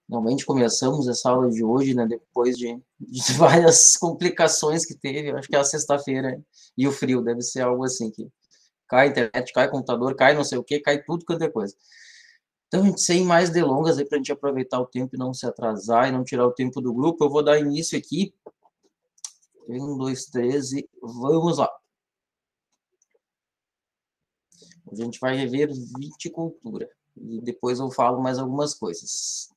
Realmente começamos essa aula de hoje, né, depois de várias complicações que teve, eu acho que é a sexta-feira, e o frio, deve ser algo assim, que cai a internet, cai o computador, cai não sei o que, cai tudo quanto é coisa. Então, gente, sem mais delongas, aí para a gente aproveitar o tempo e não se atrasar e não tirar o tempo do grupo, eu vou dar início aqui. 1, 2, 3 e vamos lá. A gente vai rever viticultura e depois eu falo mais algumas coisas.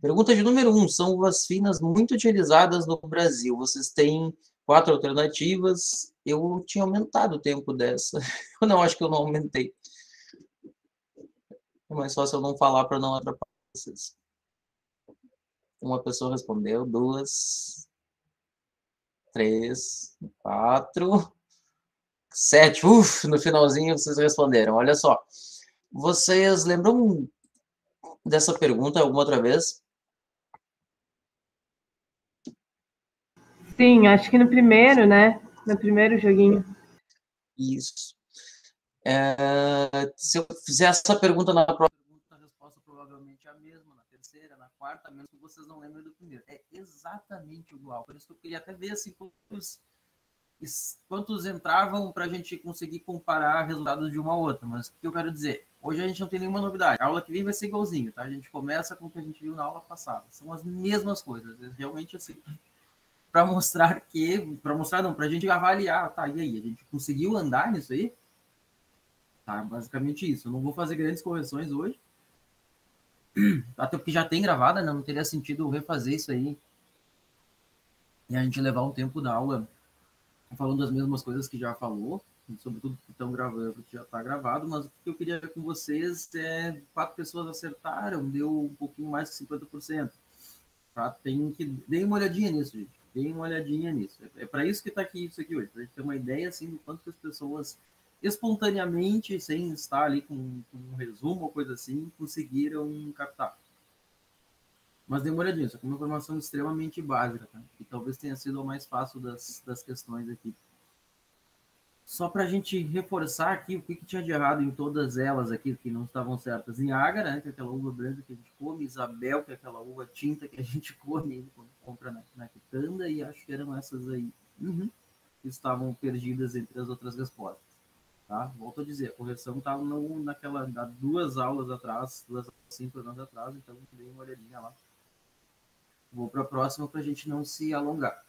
Pergunta de número 1. São uvas finas muito utilizadas no Brasil. Vocês têm 4 alternativas. Eu tinha aumentado o tempo dessa. Eu não, acho que eu não aumentei. É mais fácil eu não falar para não atrapalhar vocês. Uma pessoa respondeu, 2, 3, 4, 7. No finalzinho vocês responderam. Olha só. Vocês lembram dessa pergunta alguma outra vez? Sim, acho que no primeiro, né? No primeiro joguinho. Isso. Se eu fizer essa pergunta na próxima, a resposta provavelmente é a mesma, na terceira, na quarta, mesmo que vocês não lembrem do primeiro. É exatamente igual. Por isso que eu queria até ver assim, quantos entravam para a gente conseguir comparar resultados de uma a outra. Mas o que eu quero dizer? Hoje a gente não tem nenhuma novidade. A aula que vem vai ser igualzinho, tá? A gente começa com o que a gente viu na aula passada. São as mesmas coisas. É realmente assim. Para mostrar não, para a gente avaliar, tá, e aí, a gente conseguiu andar nisso aí? Tá, basicamente isso. Eu não vou fazer grandes correções hoje, até porque já tem gravada, né? Não teria sentido refazer isso aí e a gente levar um tempo da aula falando as mesmas coisas que já falou, sobretudo que estão gravando, que já está gravado, mas o que eu queria ver com vocês é 4 pessoas acertaram, deu um pouquinho mais que 50%. Tá? Tem que deem uma olhadinha nisso, gente. Deem uma olhadinha nisso. É para isso que está aqui isso aqui hoje, para a gente ter uma ideia assim do quanto que as pessoas espontaneamente, sem estar ali com um resumo ou coisa assim, conseguiram captar. Mas dê uma olhadinha, isso aqui é uma informação extremamente básica, tá? E talvez tenha sido a mais fácil das questões aqui. Só para a gente reforçar aqui o que tinha de errado em todas elas aqui, que não estavam certas. Em Ágara, né, que é aquela uva branca que a gente come, Isabel, que é aquela uva tinta que a gente come quando compra na quitanda, e acho que eram essas aí que estavam perdidas entre as outras respostas. Tá? Volto a dizer, a correção estava naquela 2 aulas atrás, 5 anos atrás, então dei uma olhadinha lá. Vou para a próxima para a gente não se alongar.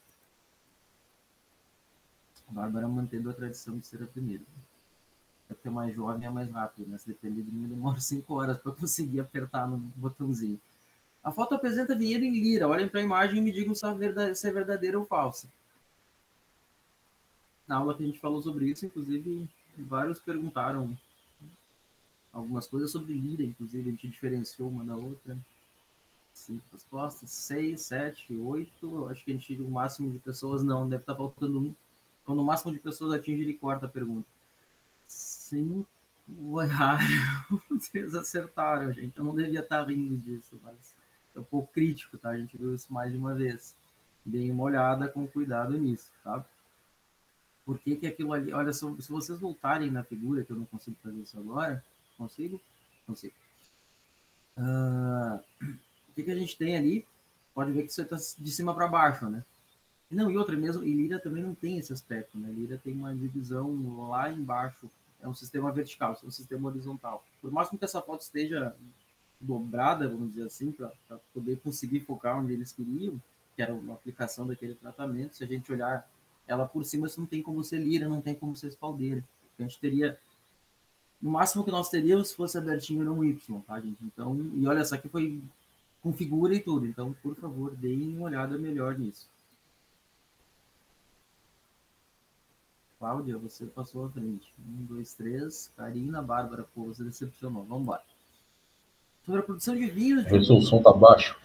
A Bárbara mantendo a tradição de ser a primeira. É porque é mais jovem é mais rápido, né? Se depender de mim, demora 5 horas para conseguir apertar no botãozinho. A foto apresenta dinheiro em lira. Olhem para a imagem e me digam se é verdadeira ou falsa. Na aula que a gente falou sobre isso, inclusive, vários perguntaram algumas coisas sobre lira, inclusive a gente diferenciou uma da outra. 5 respostas, 6, 7, 8. Acho que a gente, o máximo de pessoas não, deve estar faltando um. Quando o máximo de pessoas atinge, ele corta a pergunta. 5 erraram. Vocês acertaram, gente. Eu não devia estar rindo disso, mas é um pouco crítico, tá? A gente viu isso mais de uma vez. Deem uma olhada com cuidado nisso, tá? Por que aquilo ali... Olha, se vocês voltarem na figura, que eu não consigo fazer isso agora... Consigo? Consigo. O que a gente tem ali? Pode ver que isso está de cima para baixo, né? Não, e outra mesmo, e Lira também não tem esse aspecto, né? Lira tem uma divisão lá embaixo, é um sistema vertical, é um sistema horizontal. Por máximo que essa foto esteja dobrada, vamos dizer assim, para poder conseguir focar onde eles queriam, que era uma aplicação daquele tratamento, se a gente olhar ela por cima, isso não tem como ser Lira, não tem como ser espaldeira. A gente teria, no máximo que nós teríamos se fosse abertinho no Y, tá, gente? Então, e olha, essa aqui foi configura e tudo, então, por favor, deem uma olhada melhor nisso. Cláudia, você passou à frente. 1, 2, 3. Karina, Bárbara, pô, você decepcionou. Vamos embora. Sobre a produção de vinhos. O som tá baixo.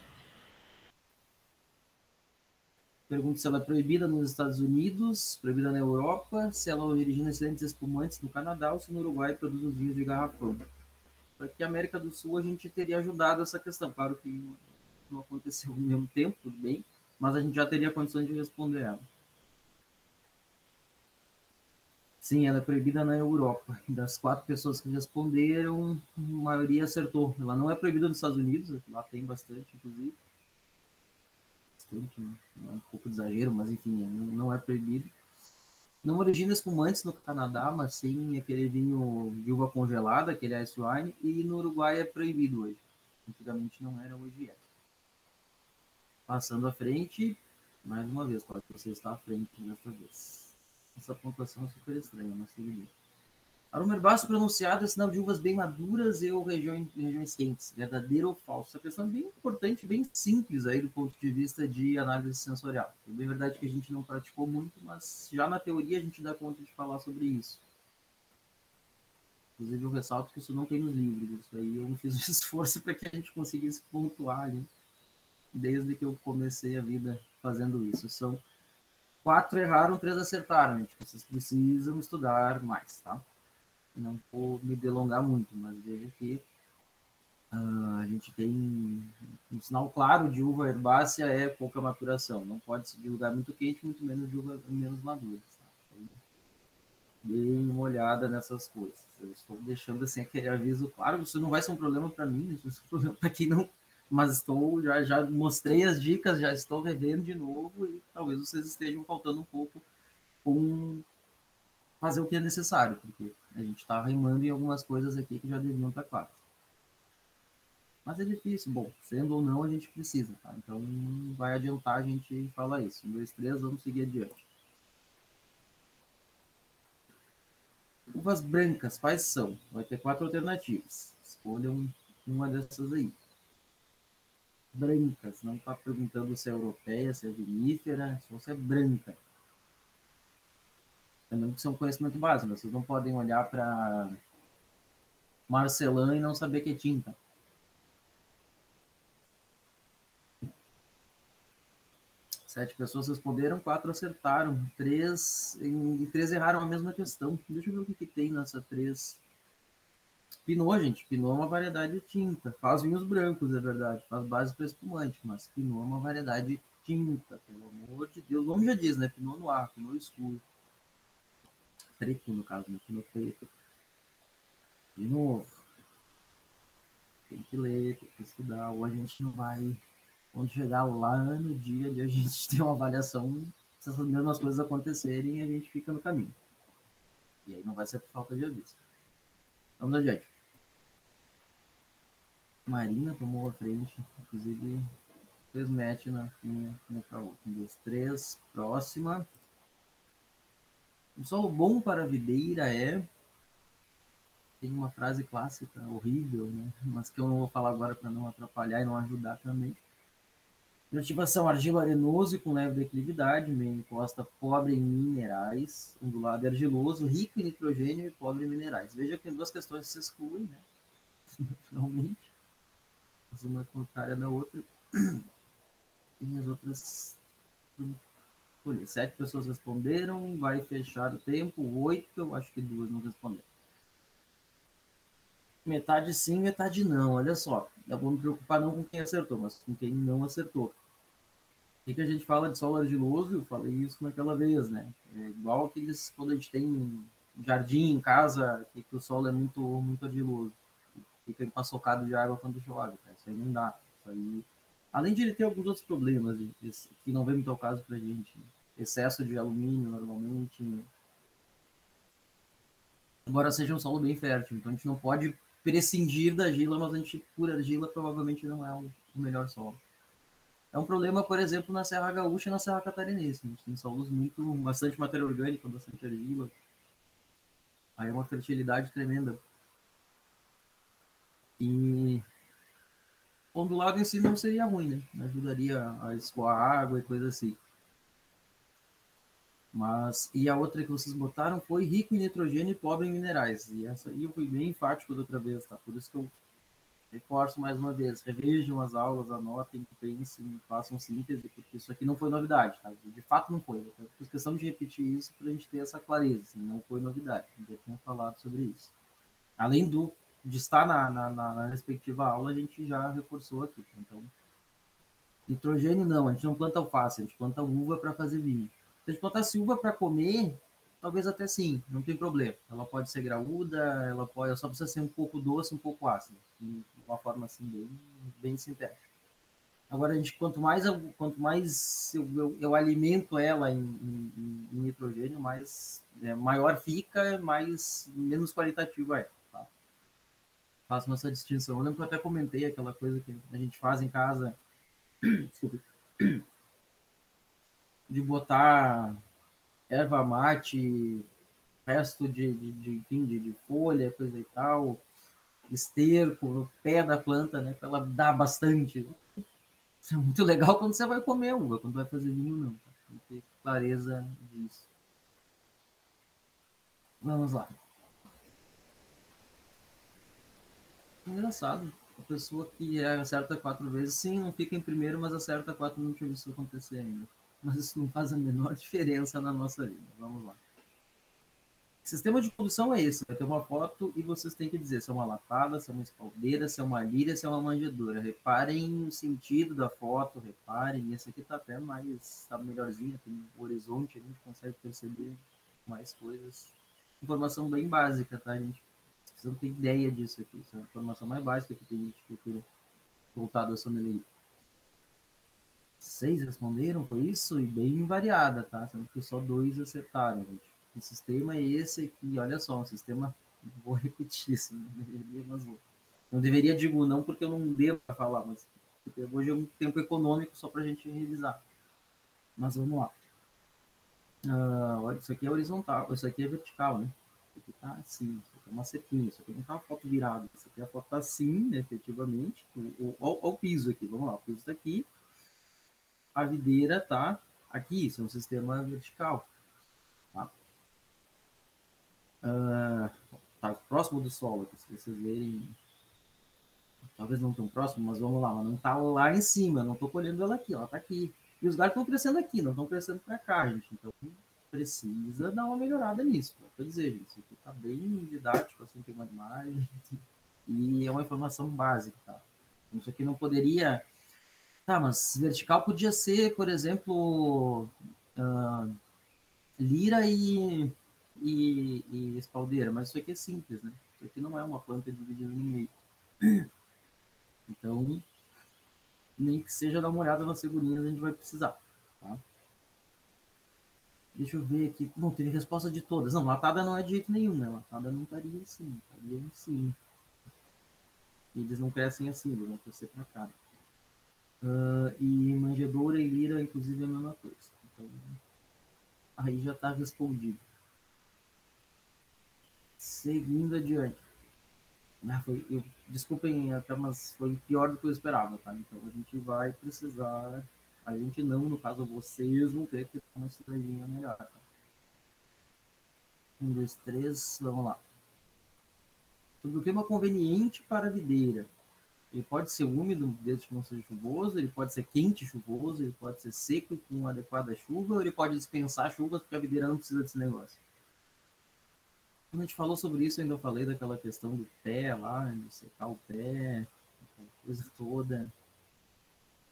Pergunta se ela é proibida nos Estados Unidos, proibida na Europa, se ela origina excelentes espumantes no Canadá ou se no Uruguai produz os vinhos de garrafão. Aqui na América do Sul a gente teria ajudado essa questão. Claro que não aconteceu ao mesmo tempo, tudo bem, mas a gente já teria condições de responder ela. Sim, ela é proibida na Europa. Das 4 pessoas que responderam, a maioria acertou. Ela não é proibida nos Estados Unidos, lá tem bastante, inclusive. Bastante, né? É um pouco de exagero, mas enfim, não é proibido. Não origina espumantes no Canadá, mas sim aquele vinho de uva congelada, aquele ice wine, e no Uruguai é proibido hoje. Antigamente não era, hoje é. Passando à frente, mais uma vez, claro que você está à frente dessa vez. Essa pontuação é super estranha, mas tudo bem. Aroma herbáceo pronunciado é sinal de uvas bem maduras e ou regiões quentes. Verdadeiro ou falso? Essa questão é bem importante, bem simples aí do ponto de vista de análise sensorial. É bem verdade que a gente não praticou muito, mas já na teoria a gente dá conta de falar sobre isso. Inclusive eu ressalto que isso não tem nos livros. Isso aí eu fiz um esforço para que a gente conseguisse pontuar ali, desde que eu comecei a vida fazendo isso. São 4 erraram, 3 acertaram. Gente. Vocês precisam estudar mais, tá? Não vou me delongar muito, mas veja que a gente tem um sinal claro de uva herbácea é pouca maturação. Não pode ser de lugar muito quente, muito menos de uva menos madura. Tá? Então, dê uma olhada nessas coisas. Eu estou deixando assim aquele aviso claro. Isso não vai ser um problema para mim, isso é um problema para quem não. Mas estou já mostrei as dicas, já estou revendo de novo e talvez vocês estejam faltando um pouco com fazer o que é necessário, porque a gente está remando em algumas coisas aqui que já deviam estar claras. Mas é difícil, bom, sendo ou não, a gente precisa, tá? Então vai adiantar a gente falar isso. 1, 2, 3, vamos seguir adiante. Uvas brancas, quais são? Vai ter 4 alternativas. Escolham uma dessas aí. Brancas, não está perguntando se é europeia, se é vinífera, só se é branca. Lembrando que isso é um conhecimento básico, né? Vocês não podem olhar para Marcelã e não saber que é tinta. 7 pessoas responderam, 4 acertaram, 3 e 3 erraram a mesma questão. Deixa eu ver o que tem nessa 3. Pinot, gente. Pinot é uma variedade de tinta. Faz vinhos brancos, é verdade. Faz base para espumante, mas Pinot é uma variedade de tinta, pelo amor de Deus. O nome já diz, né? Pinot noir, Pinot escuro. Preto, no caso, né? Pinot preto. De novo. Tem que ler, tem que estudar. Ou a gente não vai... Quando chegar lá no dia de a gente ter uma avaliação, se essas mesmas coisas acontecerem, a gente fica no caminho. E aí não vai ser por falta de aviso. Vamos adiante. Marina tomou a frente, inclusive fez match na linha no caô. 1, 2, 3, próxima. Um solo bom para a videira é... Tem uma frase clássica, horrível, né? Mas que eu não vou falar agora para não atrapalhar e não ajudar também. Ativação argila arenoso e com leve declividade, meio encosta pobre em minerais, ondulado e argiloso, rico em nitrogênio e pobre em minerais. Veja que tem 2 questões que se excluem, né? Finalmente. Uma é contrária da outra. E as outras... 7 pessoas responderam, vai fechar o tempo. 8, eu acho que 2 não responderam. Metade sim, metade não. Olha só, eu vou me preocupar não com quem acertou, mas com quem não acertou. O que a gente fala de solo argiloso? Eu falei isso naquela vez, né? É igual aqueles quando a gente tem um jardim em casa, que o solo é muito argiloso. Fica empaçocado de água quando chove. Cara. Isso aí não dá. Isso aí... Além de ele ter alguns outros problemas, que não vem muito ao caso pra gente. Excesso de alumínio, normalmente. Embora seja um solo bem fértil. Então a gente não pode prescindir da argila, mas a gente, por argila, provavelmente não é o melhor solo. É um problema, por exemplo, na Serra Gaúcha e na Serra Catarinense. A gente tem solos bastante matéria orgânica, bastante argila. Aí é uma fertilidade tremenda. E ondulado em si não seria ruim, né? Ajudaria a escoar água e coisa assim. Mas, e a outra que vocês botaram foi rico em nitrogênio e pobre em minerais. E essa aí eu fui bem enfático da outra vez, tá? Por isso que eu reforço mais uma vez, revejam as aulas, anotem, pensem, façam síntese, porque isso aqui não foi novidade, tá? De fato não foi. Eu fiz questão de repetir isso para a gente ter essa clareza, assim, não foi novidade, já tinha falado sobre isso. Além de estar na respectiva aula, a gente já reforçou aqui. Então, nitrogênio não, a gente não planta alface, a gente planta uva para fazer vinho. Se a gente plantasse uva para comer, talvez até sim, não tem problema. Ela pode ser graúda, ela só precisa ser um pouco doce, um pouco ácida, de uma forma assim bem sintética. Agora, quanto mais eu alimento ela em nitrogênio, maior fica, menos qualitativo é. Tá? Faço essa distinção. Eu lembro que eu até comentei aquela coisa que a gente faz em casa, desculpa, de botar erva mate, resto de folha, coisa e tal, esterco no pé da planta, né, para ela dar bastante. Isso é muito legal quando você vai comer uva, quando vai fazer vinho, não. Tá? Tem que ter clareza disso. Vamos lá. Engraçado. A pessoa que acerta 4 vezes, sim, não fica em primeiro, mas acerta 4, não tinha visto isso acontecer ainda. Mas isso não faz a menor diferença na nossa vida. Vamos lá. Sistema de produção é esse, vai ter uma foto e vocês têm que dizer se é uma latada, se é uma espaldeira, se é uma líria, se é uma manjedoura. Reparem o sentido da foto, reparem, esse aqui tá até tá melhorzinho, tem um horizonte, a gente consegue perceber mais coisas. Informação bem básica, tá, gente? Vocês não têm ideia disso aqui, isso é a informação mais básica que tem gente que procura voltado a sommelier. 6 responderam, foi isso? E bem variada, tá? Sendo que só 2 acertaram, gente. O sistema é esse aqui, olha só, um sistema, vou repetir isso, não deveria, digo não porque eu não devo falar, mas hoje é um tempo econômico só para a gente revisar. Mas vamos lá. Olha, isso aqui é horizontal, isso aqui é vertical, né? Isso aqui tá assim, isso aqui é uma sequinha, isso aqui não tá a foto virada, isso aqui a foto tá assim, né, efetivamente. Olha o piso aqui, vamos lá, o piso tá aqui, a videira tá aqui, isso é um sistema vertical. Tá? Tá próximo do solo aqui, se vocês verem, talvez não tão próximo, mas vamos lá, ela não tá lá em cima, não tô colhendo ela aqui, ela tá aqui. E os galhos estão crescendo aqui, não estão crescendo para cá, gente. Então precisa dar uma melhorada nisso. Quer dizer, gente, isso aqui tá bem didático, assim, tem uma imagem e é uma informação básica, tá? Isso aqui não poderia. Tá, mas vertical podia ser, por exemplo, lira e espaldeira, mas isso aqui é simples, né? Isso aqui não é uma planta dividida no meio. Então, nem que seja dar uma olhada nas figurinhas, a gente vai precisar. Tá? Deixa eu ver aqui. Bom, teve resposta de todas. Não, latada não é de jeito nenhum, né? Latada não estaria assim. Estaria assim. Eles não crescem assim, eles vão crescer para cá. E manjedoura e lira, inclusive, é a mesma coisa. Então, aí já está respondido. Seguindo adiante. Desculpem, até, mas foi pior do que eu esperava, tá? Então a gente vai precisar, a gente não, no caso vocês, vão ter que dar uma estradinha melhor. Tá? 1, 2, 3, vamos lá. Sobre o clima conveniente para a videira. Ele pode ser úmido, desde que não seja chuvoso, ele pode ser quente e chuvoso, ele pode ser seco com adequada chuva, ou ele pode dispensar chuvas, porque a videira não precisa desse negócio. Quando a gente falou sobre isso, eu ainda falei daquela questão do pé lá, de secar o pé, coisa toda,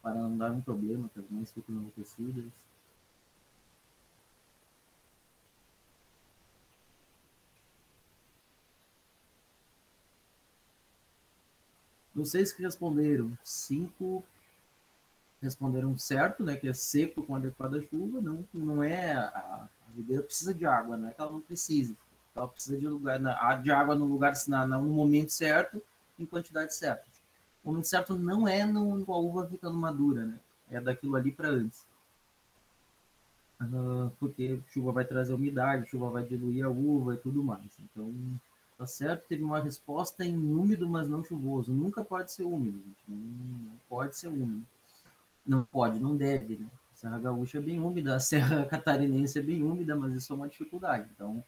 para não dar um problema, que as mães ficam enlouquecidas. Vocês que responderam, 5 responderam certo, né? Que é seco com adequada chuva, não é a videira precisa de água, não é que ela não precise. Ela precisa de de água no lugar, no momento certo, em quantidade certa. O momento certo não é com a uva ficando madura, né? É daquilo ali para antes. Porque chuva vai trazer umidade, chuva vai diluir a uva e tudo mais. Então, tá certo, teve uma resposta em úmido, mas não chuvoso. Nunca pode ser úmido, gente. Não pode ser úmido. Não pode, não deve, né? A Serra Gaúcha é bem úmida, a Serra Catarinense é bem úmida, mas isso é uma dificuldade. Então,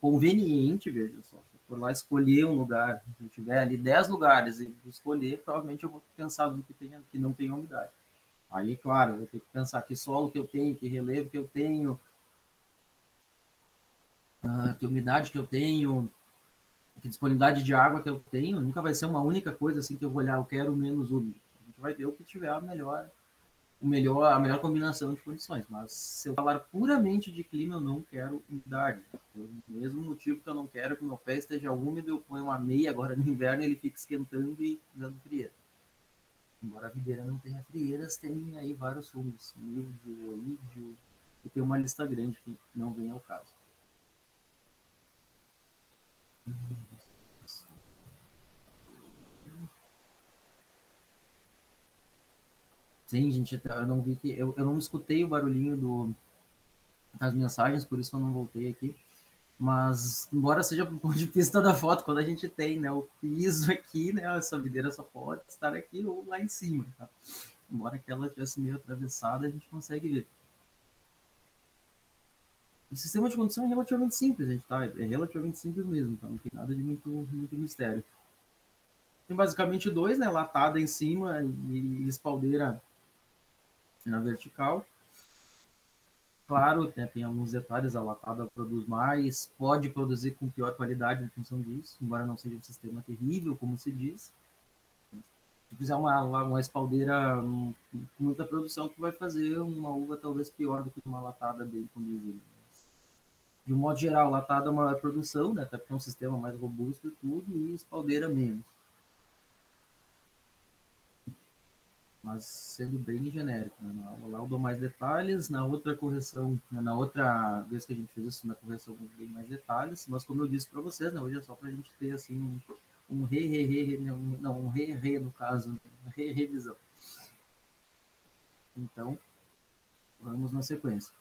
conveniente, veja só. Se eu for lá escolher um lugar, se eu tiver ali 10 lugares e escolher, provavelmente eu vou pensar no que não tem umidade. Aí, claro, eu vou ter que pensar que solo que eu tenho, que relevo que eu tenho, que umidade que eu tenho, que disponibilidade de água que eu tenho. Nunca vai ser uma única coisa assim que eu vou olhar, eu quero menos úmido. A gente vai ver o que tiver a melhor a melhor combinação de condições. Mas se eu falar puramente de clima, eu não quero umidade. Pelo mesmo motivo que eu não quero que o meu pé esteja úmido, eu ponho uma meia agora no inverno e ele fica esquentando e dando frieira. Embora a videira não tenha frieiras, tem aí vários fungos, mildio, oídio, e tem uma lista grande que não vem ao caso. Sim, gente, eu não vi que eu não escutei o barulhinho das mensagens, por isso eu não voltei aqui. Mas, embora seja do ponto de vista da foto, quando a gente tem, né, o piso aqui, né, essa videira só pode estar aqui ou lá em cima, tá? Embora que ela tivesse meio atravessada, a gente consegue ver. O sistema de condução é relativamente simples, gente, tá? É relativamente simples mesmo, tá? Não tem nada de muito mistério. Tem basicamente dois, né, latada em cima e espaldeira na vertical. Claro, né, tem alguns detalhes, a latada produz mais, pode produzir com pior qualidade em função disso, embora não seja um sistema terrível, como se diz. Se fizer uma espaldeira com muita produção, tu vai fazer uma uva talvez pior do que uma latada bem conduzida. De um modo geral, latada é maior produção, né, até porque é um sistema mais robusto e tudo, e espaldeira menos. Mas sendo bem genérico, né? Lá eu dou mais detalhes, na outra correção, na outra vez que a gente fez isso, na correção eu dei mais detalhes, mas como eu disse para vocês, né, hoje é só para a gente ter assim um re, no caso, revisão. Então, vamos na sequência.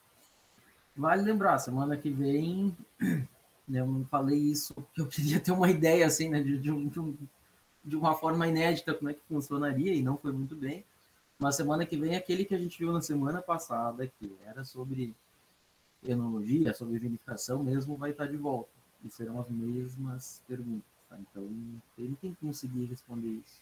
Vale lembrar, semana que vem, né, eu não falei isso, porque eu queria ter uma ideia assim, né, de uma forma inédita como é que funcionaria, e não foi muito bem. Mas semana que vem, aquele que a gente viu na semana passada, que era sobre enologia, sobre vinificação mesmo, vai estar de volta. E serão as mesmas perguntas. Tá? Então, ele tem que conseguir responder isso.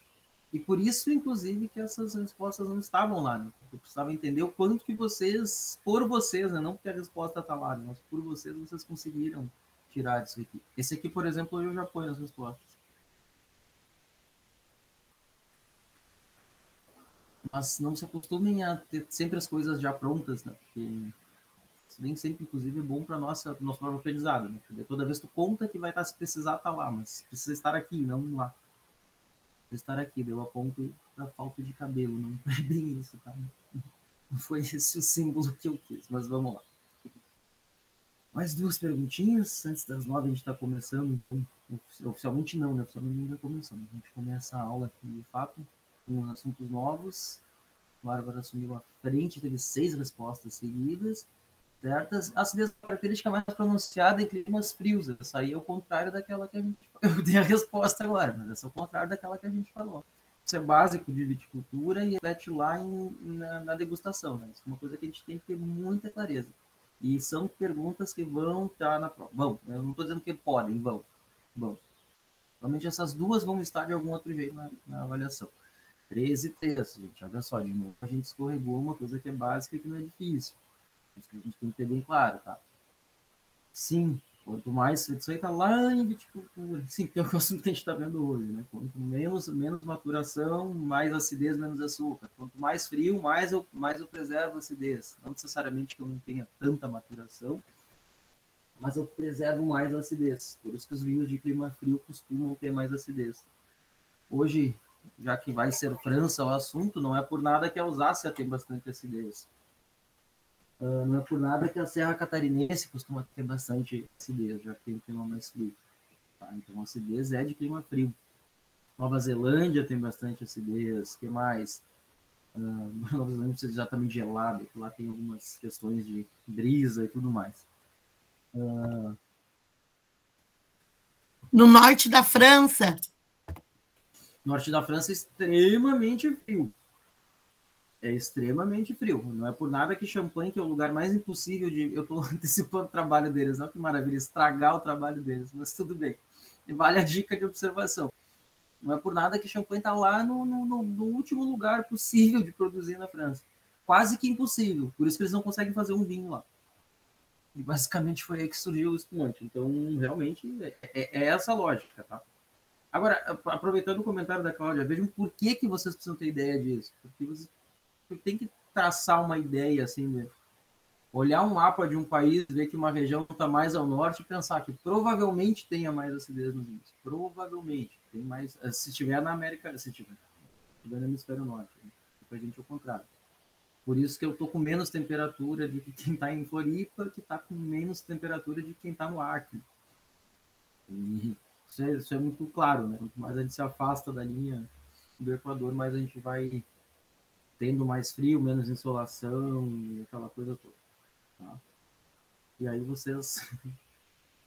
E por isso, inclusive, que essas respostas não estavam lá. Né? Eu precisava entender o quanto que vocês, por vocês, né? Não porque a resposta está lá, mas por vocês conseguiram tirar isso aqui. Esse aqui, por exemplo, eu já ponho as respostas. Mas não se acostumem a ter sempre as coisas já prontas, né? Porque isso nem sempre, inclusive, é bom para nosso próprio aprendizado, né? Porque toda vez tu conta que vai estar, se precisar, tá lá, mas precisa estar aqui, não lá. Precisa estar aqui, deu a ponto da falta de cabelo, não é bem isso, tá? Não foi esse o símbolo que eu quis, mas vamos lá. Mais duas perguntinhas, antes das 9 a gente está começando, então, oficialmente não, né? Oficialmente ainda começando. A gente começa a aula aqui, de fato, com assuntos novos. Bárbara assumiu a frente, teve 6 respostas seguidas, certas. A acidez é uma característica mais pronunciada em climas frios. Essa aí é o contrário daquela que a gente... Eu dei a resposta agora, mas essa é o contrário daquela que a gente falou. Isso é básico de viticultura e reflete lá na degustação. Né? Isso é uma coisa que a gente tem que ter muita clareza. E são perguntas que vão estar na prova. Vão, eu não estou dizendo que podem, vão. Realmente essas duas vão estar de algum outro jeito na avaliação. 13 e 3, gente. Olha só, de novo a gente escorregou uma coisa que é básica e que não é difícil. Isso que a gente tem que ter bem claro, tá? Sim, quanto mais... Isso aí tá lá em viticultura. Sim, que é o assunto que a gente está vendo hoje, né? Quanto menos maturação, mais acidez, menos açúcar. Quanto mais frio, mais eu preservo a acidez. Não necessariamente que eu não tenha tanta maturação, mas eu preservo mais a acidez. Por isso que os vinhos de clima frio costumam ter mais acidez. Hoje, já que vai ser França o assunto, não é por nada que a Alsácia tem bastante acidez. Não é por nada que a Serra Catarinense costuma ter bastante acidez, já que tem um clima mais frio. Tá? Então, a acidez é de clima frio. Nova Zelândia tem bastante acidez. O que mais? Nova Zelândia precisa exatamente gelada, porque lá tem algumas questões de brisa e tudo mais. No norte da França. Norte da França é extremamente frio. É extremamente frio. Não é por nada que Champagne, que é o lugar mais impossível de... Eu estou antecipando o trabalho deles, não que maravilha, estragar o trabalho deles, mas tudo bem. E vale a dica de observação. Não é por nada que Champagne está lá no último lugar possível de produzir na França. Quase que impossível. Por isso que eles não conseguem fazer um vinho lá. E basicamente foi aí que surgiu o espumante. Então, realmente, é essa a lógica, tá? Agora, aproveitando o comentário da Cláudia, vejam por que vocês precisam ter ideia disso. Porque vocês tem que traçar uma ideia, assim, olhar um mapa de um país, ver que uma região está mais ao norte e pensar que provavelmente tenha mais acidez nos índios. Provavelmente. Tem mais. Se estiver na América, se estiver no hemisfério norte. Né? A gente é o contrário. Por isso que eu tô com menos temperatura de quem está em Floripa, que está com menos temperatura de quem está no Acre. E isso é muito claro, né? Quanto mais a gente se afasta da linha do Equador, mais a gente vai tendo mais frio, menos insolação e aquela coisa toda. Tá? E aí vocês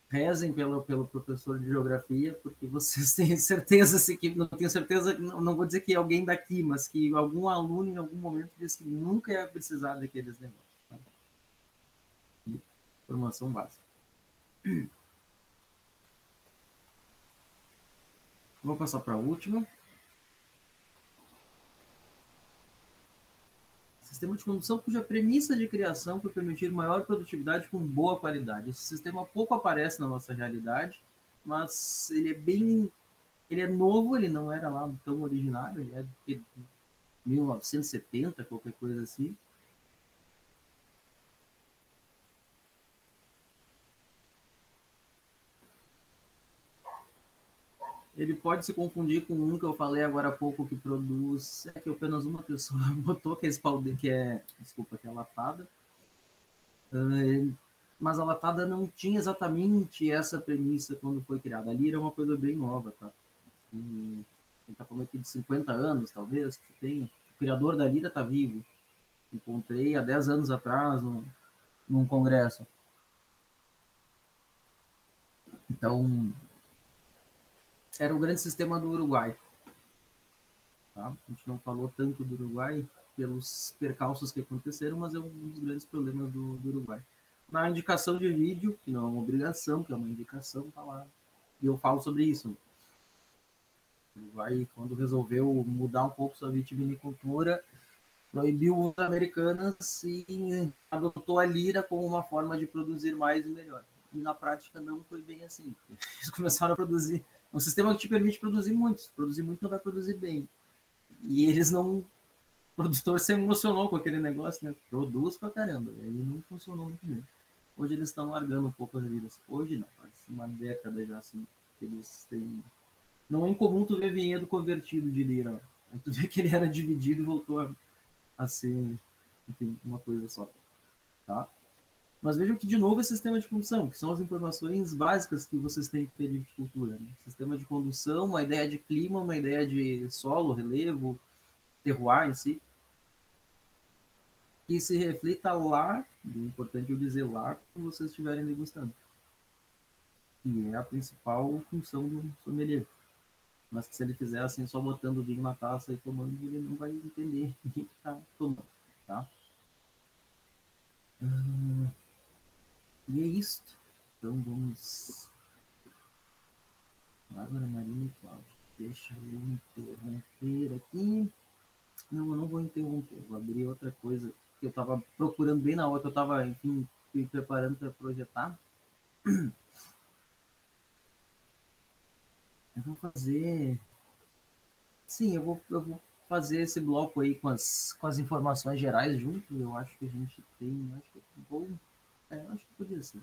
rezem pelo professor de geografia, porque vocês têm certeza, se que não tenho certeza, não vou dizer que alguém daqui, mas que algum aluno em algum momento disse que nunca ia precisar daqueles negócios. Tá? Informação básica. Vou passar para a última. Sistema de condução cuja premissa de criação foi permitir maior produtividade com boa qualidade. Esse sistema pouco aparece na nossa realidade, mas ele é novo, ele não era lá tão originário, ele é de 1970, qualquer coisa assim. Ele pode se confundir com um que eu falei agora há pouco que produz, que apenas uma pessoa botou, que é espalda, que é latada. Mas a latada não tinha exatamente essa premissa quando foi criada. Ali era uma coisa bem nova, tá? A gente está falando aqui de 50 anos, talvez, que tem. O criador da Lira está vivo. Encontrei há 10 anos atrás num congresso. Então, era o grande sistema do Uruguai. Tá? A gente não falou tanto do Uruguai pelos percalços que aconteceram, mas é um dos grandes problemas do Uruguai. Na indicação de vídeo, que não é uma obrigação, que é uma indicação, tá lá. E eu falo sobre isso. O Uruguai, quando resolveu mudar um pouco sua vitivinicultura, proibiu os americanos e adotou a lira como uma forma de produzir mais e melhor. E na prática não foi bem assim. Eles começaram a produzir um sistema que te permite produzir muito. Se produzir muito não vai produzir bem. E eles não... O produtor se emocionou com aquele negócio, né? Produz pra caramba. E aí não funcionou muito bem. Hoje eles estão largando um pouco as vidas. Hoje não, faz uma década já assim. Eles têm... Não é incomum tu ver vinhedo convertido de lira. Aí tu vê que ele era dividido e voltou a ser, enfim, uma coisa só. Tá? Mas vejam que, de novo, é sistema de condução, que são as informações básicas que vocês têm que ter de viticultura. Né? Sistema de condução, uma ideia de clima, uma ideia de solo, relevo, terroir em si, que se reflita lá, é importante eu dizer lá, quando vocês estiverem degustando. Que é a principal função do sommelier. Mas se ele fizer assim, só botando o vinho na taça e tomando, ele não vai entender o que está tomando. Tá? E é isso. Então vamos. Bárbara, Marina e Cláudia. Deixa eu interromper aqui. Não, eu não vou interromper. Vou abrir outra coisa que eu estava procurando bem na hora. Eu estava, enfim, me preparando para projetar. Eu vou fazer. Sim, eu vou fazer esse bloco aí com as informações gerais junto. Eu acho que a gente tem. Acho que é bom. Acho que podia ser.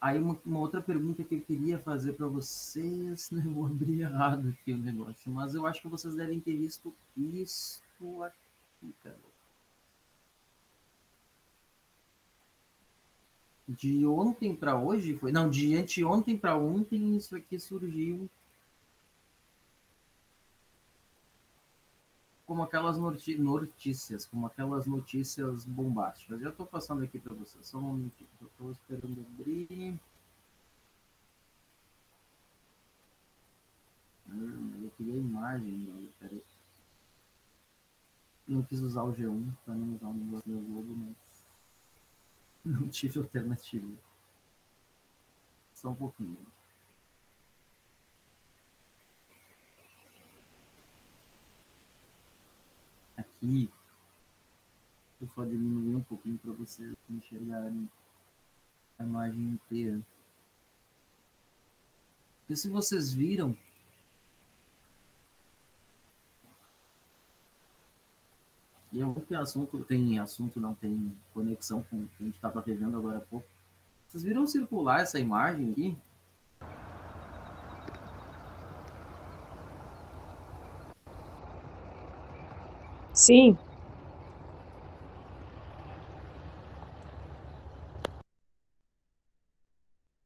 Aí uma outra pergunta que eu queria fazer para vocês, né? Eu vou abrir errado aqui o negócio, mas eu acho que vocês devem ter visto isso aqui, cara. De ontem para hoje foi, não, de anteontem para ontem isso aqui surgiu como aquelas notícias, como aquelas notícias bombásticas. Já estou passando aqui para vocês, só um momentinho, eu estou esperando abrir. Eu queria a imagem, peraí. Não quis usar o G1 para não usar o negócio do Globo, mas não tive alternativa. Só um pouquinho. Aqui, eu só diminuir um pouquinho para vocês enxergarem a imagem inteira. E se vocês viram, E eu tem assunto, não tem conexão com o que a gente estava revendo agora há pouco. Vocês viram circular essa imagem aqui? Sim.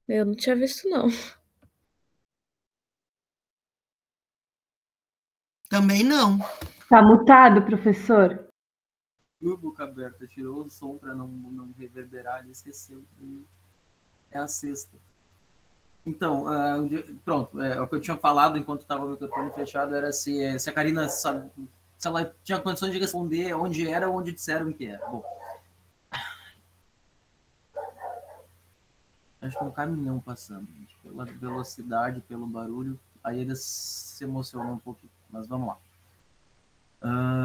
Eu não tinha visto, não. Também não. Tá mutado, professor? O boca aberta, tirou o som para não reverberar, ele esqueceu. É a sexta. Então, pronto, o que eu tinha falado enquanto estava o microfone fechado era se a Karina sabe, se ela tinha condições de responder onde era ou onde disseram que era. Bom, acho que é um caminhão passando, gente, pela velocidade, pelo barulho, aí eles se emocionam um pouquinho, mas vamos lá.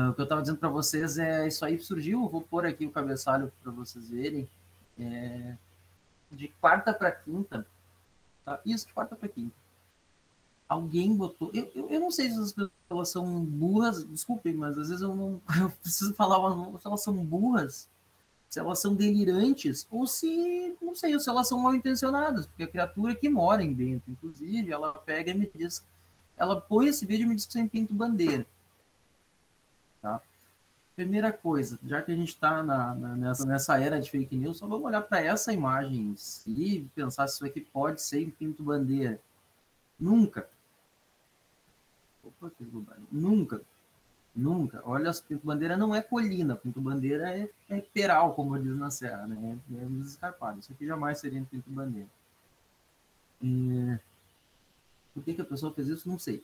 O que eu estava dizendo para vocês é isso aí surgiu, vou pôr aqui o cabeçalho para vocês verem, de quarta para quinta, tá? Isso, de quarta para quinta. Alguém botou. Eu não sei se as pessoas são burras, desculpem, mas às vezes eu preciso falar se elas são burras, se elas são delirantes, ou se, não sei, se elas são mal intencionadas, porque a criatura que mora em dentro, inclusive, ela pega e me diz, ela põe esse vídeo e me diz que você pinto bandeira. Tá? Primeira coisa, já que a gente está nessa era de fake news, só vamos olhar para essa imagem e pensar se isso aqui pode ser em pinto bandeira. Nunca. Opa, nunca. Olha, Pinto Bandeira não é colina, Pinto Bandeira é peral, como diz na Serra, né? É escarpado. Isso aqui jamais seria Pinto Bandeira. Por que a pessoa fez isso? Não sei.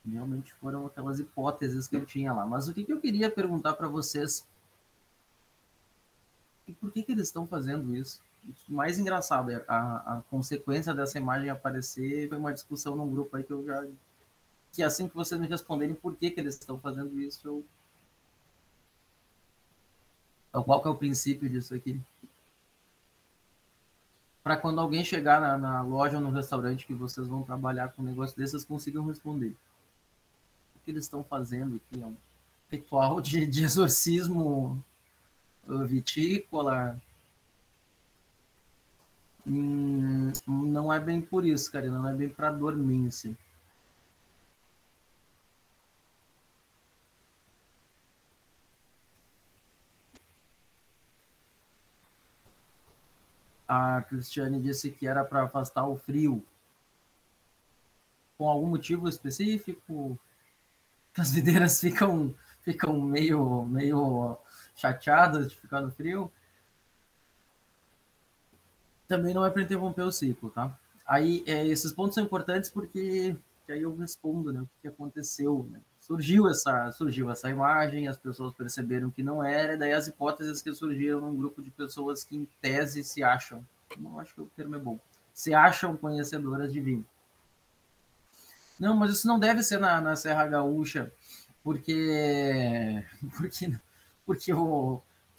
Realmente foram aquelas hipóteses que eu tinha lá. Mas o que eu queria perguntar para vocês? E por que eles estão fazendo isso? O mais engraçado é a consequência dessa imagem aparecer. Foi uma discussão num grupo aí que eu já... Que assim que vocês me responderem por que eles estão fazendo isso, qual que é o princípio disso aqui? Para quando alguém chegar na loja ou no restaurante que vocês vão trabalhar com um negócio desses, consigam responder. O que eles estão fazendo aqui? É um ritual de exorcismo vitícola? Não é bem por isso, cara. Não é bem para dormência. A Cristiane disse que era para afastar o frio. Com algum motivo específico? As videiras ficam meio chateadas de ficar no frio. Também não é para interromper o ciclo, tá? Aí, esses pontos são importantes porque aí eu respondo, né, o que aconteceu, né? Surgiu essa imagem, as pessoas perceberam que não era, e daí as hipóteses que surgiram num grupo de pessoas que, em tese, se acham, não acho que o termo é bom, se acham conhecedoras de vinho. Não, mas isso não deve ser na Serra Gaúcha, porque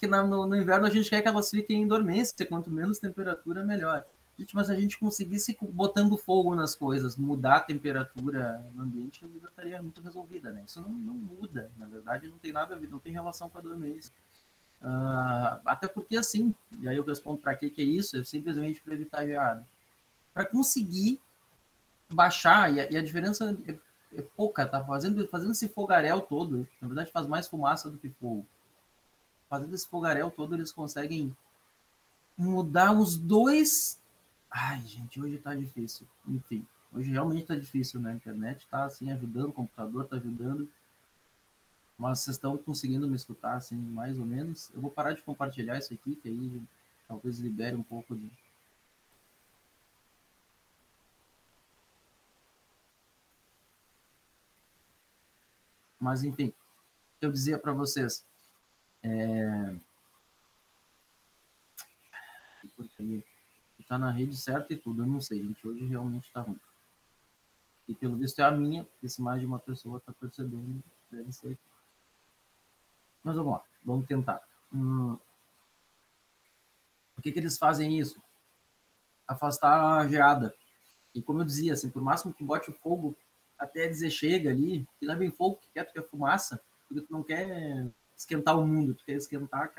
no inverno a gente quer que elas fiquem em dormência, quanto menos temperatura, melhor. Gente, mas a gente conseguisse botando fogo nas coisas, mudar a temperatura no ambiente, a vida estaria muito resolvida, né? Isso não muda, na verdade não tem nada a ver, não tem relação com a dormência. Até porque assim, e aí eu respondo para que é isso, é simplesmente para evitar geada. Para conseguir baixar, e a diferença é pouca, tá? Fazendo esse fogaréu todo, na verdade faz mais fumaça do que fogo. Fazendo esse fogaréu todo, eles conseguem mudar os dois. Ai, gente, hoje tá difícil. Enfim, hoje realmente tá difícil, né? A internet tá assim ajudando, o computador tá ajudando. Mas vocês estão conseguindo me escutar, assim, mais ou menos. Eu vou parar de compartilhar isso aqui, que aí talvez libere um pouco de. Mas, enfim, eu dizia para vocês. Porque tá na rede certa e tudo, eu não sei, gente. Hoje realmente tá ruim. E pelo visto é a minha, porque se mais de uma pessoa tá percebendo, deve ser. Mas vamos lá, vamos tentar. Por que eles fazem isso? Afastar a geada. E como eu dizia, assim, por máximo que bote o fogo até dizer chega ali, que não é bem fogo que quer fumaça, porque tu não quer esquentar o mundo, tu quer esquentar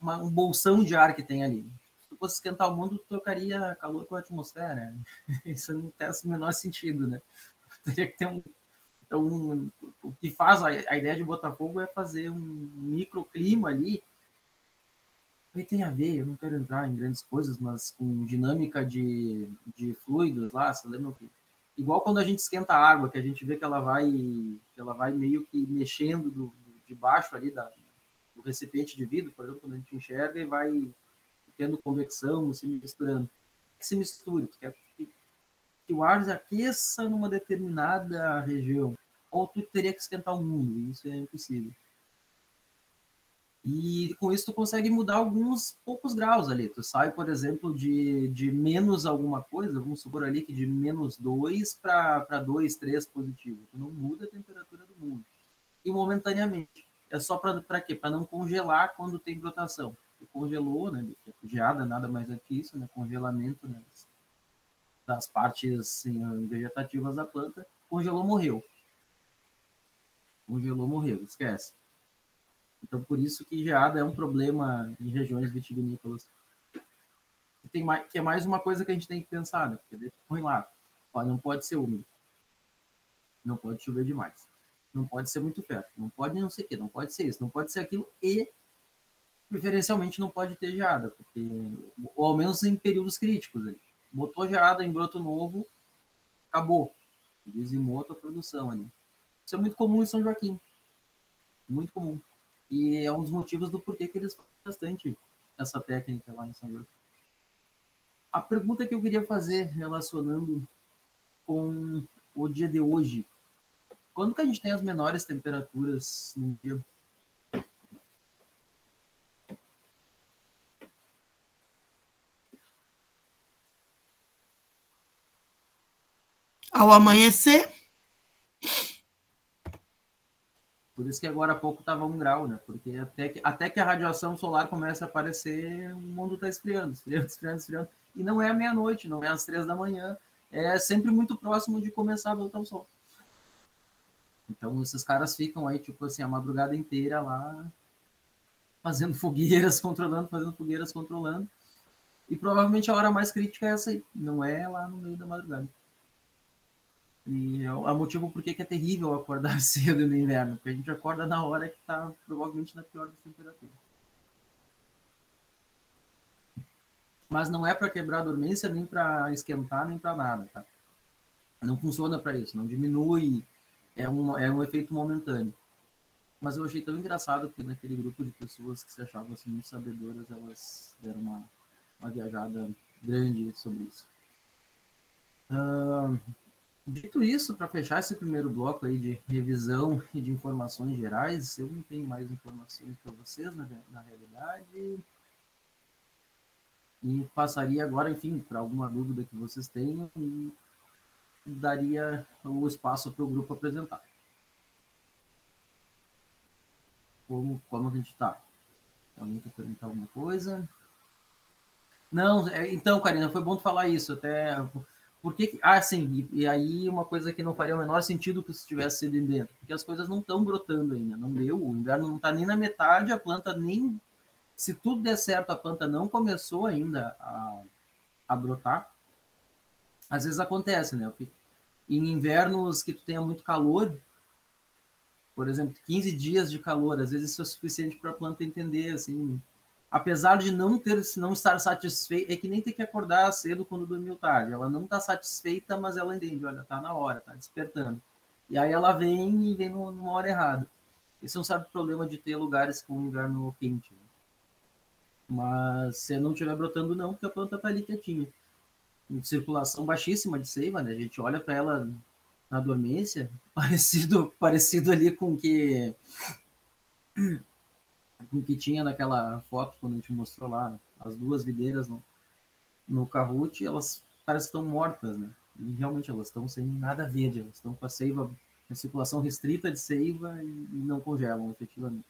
um bolsão de ar que tem ali. Se tu fosse esquentar o mundo, tu trocaria calor com a atmosfera. Isso não faz o menor sentido, né? Teria que ter um... Então, o que faz a ideia de Botafogo é fazer um microclima ali. Aí tem a ver, eu não quero entrar em grandes coisas, mas com dinâmica de fluidos lá, você lembra que... Igual quando a gente esquenta a água, que a gente vê que ela vai meio que mexendo de baixo ali do recipiente de vidro, por exemplo, quando a gente enxerga e vai tendo convecção, se misturando. Que se misture, quer que o ar aqueça numa determinada região, ou tu teria que esquentar o mundo, e isso é impossível. E com isso tu consegue mudar alguns poucos graus ali. Tu sai, por exemplo, de menos alguma coisa, vamos supor ali que de -2 para 2, 3 positivo. Tu não muda a temperatura do mundo. E momentaneamente. É só para quê? Para não congelar quando tem brotação. Tu congelou, né? Geada nada mais é que isso, né? Congelamento, né? Das partes assim, vegetativas da planta. Congelou, morreu. Congelou, morreu. Esquece. Então, por isso que geada é um problema em regiões vitivinícolas. Que é mais uma coisa que a gente tem que pensar, né? Porque põe lá, ó, não pode ser úmido, não pode chover demais, não pode ser muito fértil, não pode não sei o quê, não pode ser isso, não pode ser aquilo e, preferencialmente, não pode ter geada, porque, ou ao menos em períodos críticos. Ali. Botou geada em broto novo, acabou. Dizimou a tua produção ali. Isso é muito comum em São Joaquim. Muito comum. E é um dos motivos do porquê que eles fazem bastante essa técnica lá em São Joaquim. A pergunta que eu queria fazer, relacionando com o dia de hoje, quando que a gente tem as menores temperaturas no dia? Ao amanhecer? Por isso que agora há pouco estava 1 grau, né? Porque até que a radiação solar comece a aparecer, o mundo está esfriando, esfriando, esfriando, esfriando. E não é à meia-noite, não é às 3 da manhã. É sempre muito próximo de começar a voltar o sol. Então, esses caras ficam aí, tipo assim, a madrugada inteira lá, fazendo fogueiras, controlando, fazendo fogueiras, controlando. E provavelmente a hora mais crítica é essa aí, não é lá no meio da madrugada. E é o motivo por que é terrível acordar cedo no inverno, porque a gente acorda na hora que está provavelmente na pior das temperaturas. Mas não é para quebrar a dormência, nem para esquentar, nem para nada, tá? Não funciona para isso, não diminui, é um efeito momentâneo. Mas eu achei tão engraçado que naquele grupo de pessoas que se achavam assim, muito sabedoras, elas deram uma viajada grande sobre isso. Dito isso, para fechar esse primeiro bloco aí de revisão e de informações gerais, eu não tenho mais informações para vocês, na realidade. E passaria agora, enfim, para alguma dúvida que vocês tenham e daria o espaço para o grupo apresentar. Como a gente está? Alguém quer perguntar alguma coisa? Não, então, Karina, foi bom tu falar isso. Até porque, sim, e aí uma coisa que não faria o menor sentido que se tivesse sido dentro, porque as coisas não estão brotando ainda, não deu, o inverno não está nem na metade, a planta nem, se tudo der certo, a planta não começou ainda a brotar. Às vezes acontece, né? Em invernos que tu tenha muito calor, por exemplo, 15 dias de calor, às vezes isso é suficiente para a planta entender, assim, apesar de não estar satisfeita, é que nem ter que acordar cedo quando dormiu tarde, ela não está satisfeita, mas ela entende, olha, tá na hora, tá despertando. E aí ela vem numa hora errada. Esse é um certo problema de ter lugares com inverno quente. Né? Mas se não estiver brotando, não, porque a planta está ali quietinha. Em circulação baixíssima de seiva, né? A gente olha para ela na dormência, parecido ali com o que tinha naquela foto quando a gente mostrou lá, as duas videiras no Kahoot, elas parecem que estão mortas, né? E realmente elas estão sem nada verde, elas estão com a seiva, a circulação restrita de seiva e não congelam, efetivamente.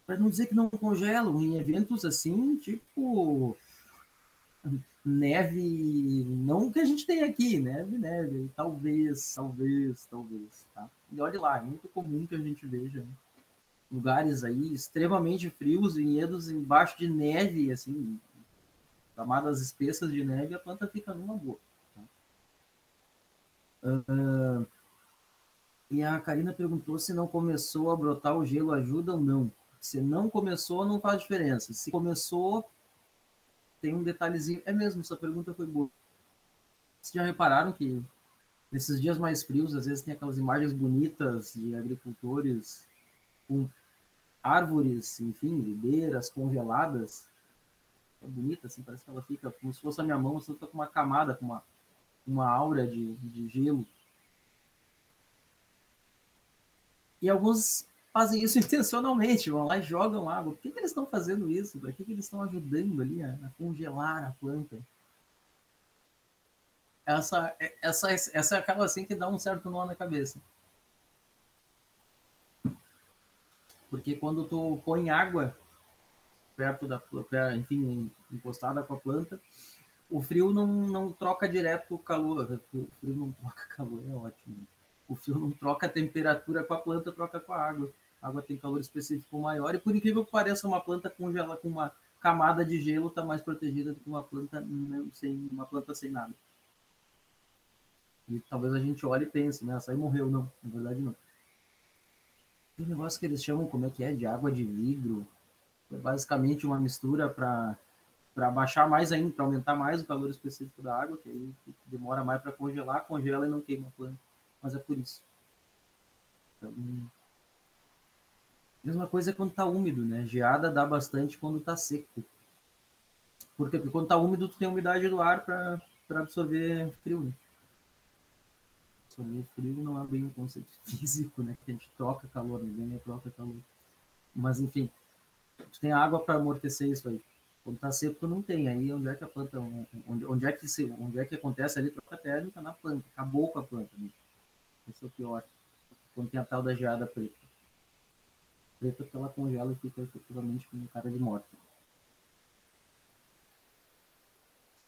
Para não dizer que não congelam, em eventos assim, tipo neve, não que a gente tem aqui, neve, talvez, tá? E olhe lá, é muito comum que a gente veja, né? lugares aí extremamente frios, vinhedos embaixo de neve, assim, camadas espessas de neve, a planta fica numa boa. E a Karina perguntou se não começou a brotar o gelo ajuda ou não. Se não começou, não faz diferença. Se começou, tem um detalhezinho. É mesmo, essa pergunta foi boa. Vocês já repararam que nesses dias mais frios, às vezes tem aquelas imagens bonitas de agricultores com árvores, enfim, videiras congeladas? É bonita, assim, parece que ela fica como se fosse a minha mão, você fica com uma camada, com uma aura de gelo. E alguns fazem isso intencionalmente, vão lá e jogam água. Por que eles estão fazendo isso? Para que eles estão ajudando ali a congelar a planta? Essa acaba assim que dá um certo nó na cabeça. Porque quando tu põe água perto da planta, enfim, encostada com a planta, o frio não troca direto o calor. O frio não troca calor, é ótimo. O frio não troca a temperatura com a planta, troca com a água. A água tem calor específico maior e, por incrível que pareça, uma planta congela com uma camada de gelo está mais protegida do que uma planta sem nada. E talvez a gente olhe e pense, né? Essa aí morreu. Não, na verdade não. Tem um negócio que eles chamam, como é que é? De água de vidro. É basicamente uma mistura para baixar mais ainda, para aumentar mais o calor específico da água, que aí demora mais para congelar, congela e não queima a planta. Mas é por isso. Então, mesma coisa quando está úmido, né? Geada dá bastante quando está seco. Porque quando está úmido, tu tem umidade do ar para absorver frio, né? Absorver frio não é bem um conceito físico, né? Que a gente troca calor, ninguém troca calor. Mas, enfim, tu tem água para amortecer isso aí. Quando está seco, tu não tem. Aí onde é que a planta, onde é que acontece ali troca térmica na planta. Acabou com a planta, né? Esse é o pior. Quando tem a tal da geada preta. Preta porque ela congela e fica efetivamente com cara de morte.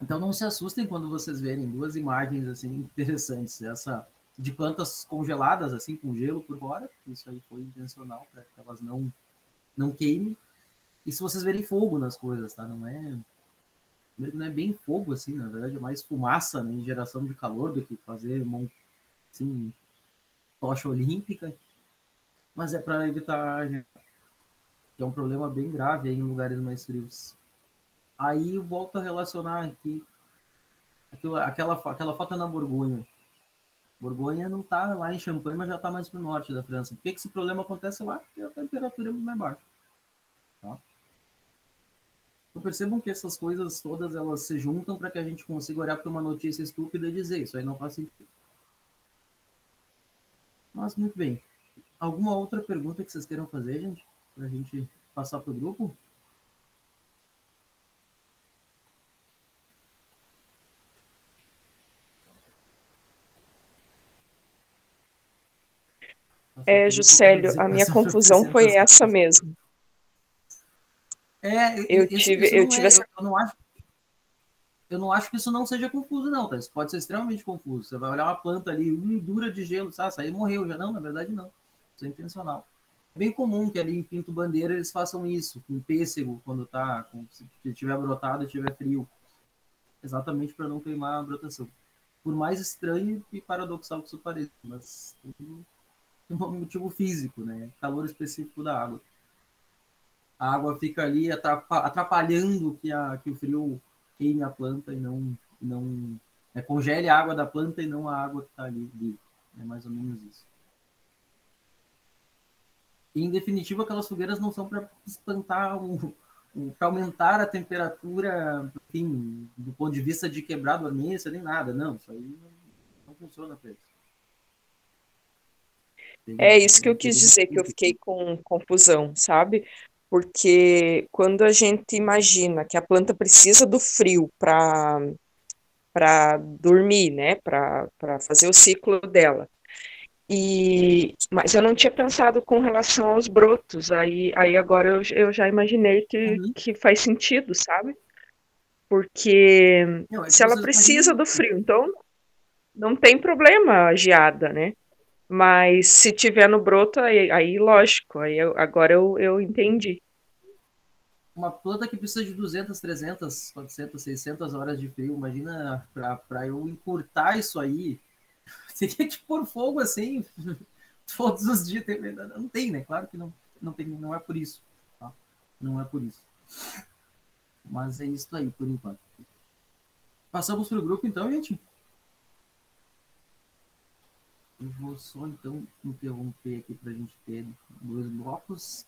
Então não se assustem quando vocês verem duas imagens assim interessantes. Essa de plantas congeladas, assim, com gelo por fora. Isso aí foi intencional para que elas não queimem. E se vocês verem fogo nas coisas, tá? Não é bem fogo, assim, na verdade é mais fumaça, né, em geração de calor do que fazer assim, tocha olímpica. Mas é para evitar, que é um problema bem grave aí em lugares mais frios. Aí eu volto a relacionar aqui aquela foto na Borgonha. Borgonha não está lá em Champagne, mas já está mais para o norte da França. Por que esse problema acontece lá? Porque a temperatura é muito mais baixa. Tá? Então percebam que essas coisas todas elas se juntam para que a gente consiga olhar para uma notícia estúpida e dizer isso aí não faz sentido. Mas muito bem. Alguma outra pergunta que vocês queiram fazer, gente? Para a gente passar para o grupo? Juscelio, a minha confusão foi essa mesmo. Eu tive essa... Eu não acho que isso não seja confuso, não, tá? Isso pode ser extremamente confuso. Você vai olhar uma planta ali, dura de gelo, sabe? Isso aí morreu já. Não, na verdade, não. Isso é intencional. É bem comum que ali em Pinto Bandeira eles façam isso, com pêssego, quando se tiver brotado e tiver frio. Exatamente para não queimar a brotação. Por mais estranho e paradoxal que isso pareça, mas tem um motivo físico, né? Calor específico da água. A água fica ali atrapalhando que o frio queime a planta e não congele a água da planta e não a água que está ali. É mais ou menos isso. E, em definitiva, aquelas fogueiras não são para espantar, para aumentar a temperatura, enfim, do ponto de vista de quebrar a dormência, nem nada. Não, isso aí não funciona para isso. É isso que eu quis dizer, que eu fiquei com confusão, sabe? Porque quando a gente imagina que a planta precisa do frio para dormir, né? Para fazer o ciclo dela. Mas eu não tinha pensado com relação aos brotos. Aí agora eu já imaginei que faz sentido, sabe? Porque se ela precisa do frio, então não tem problema a geada, né? Mas se tiver no broto, aí lógico, agora eu entendi. Uma planta que precisa de 200, 300, 400, 600 horas de frio, imagina para eu encurtar isso aí, teria que pôr fogo assim todos os dias. Não tem, né? Claro que não tem, não é por isso. Tá? Não é por isso. Mas é isso aí, por enquanto. Passamos para o grupo, então, gente. Eu vou só, então, interromper aqui para a gente ter 2 blocos.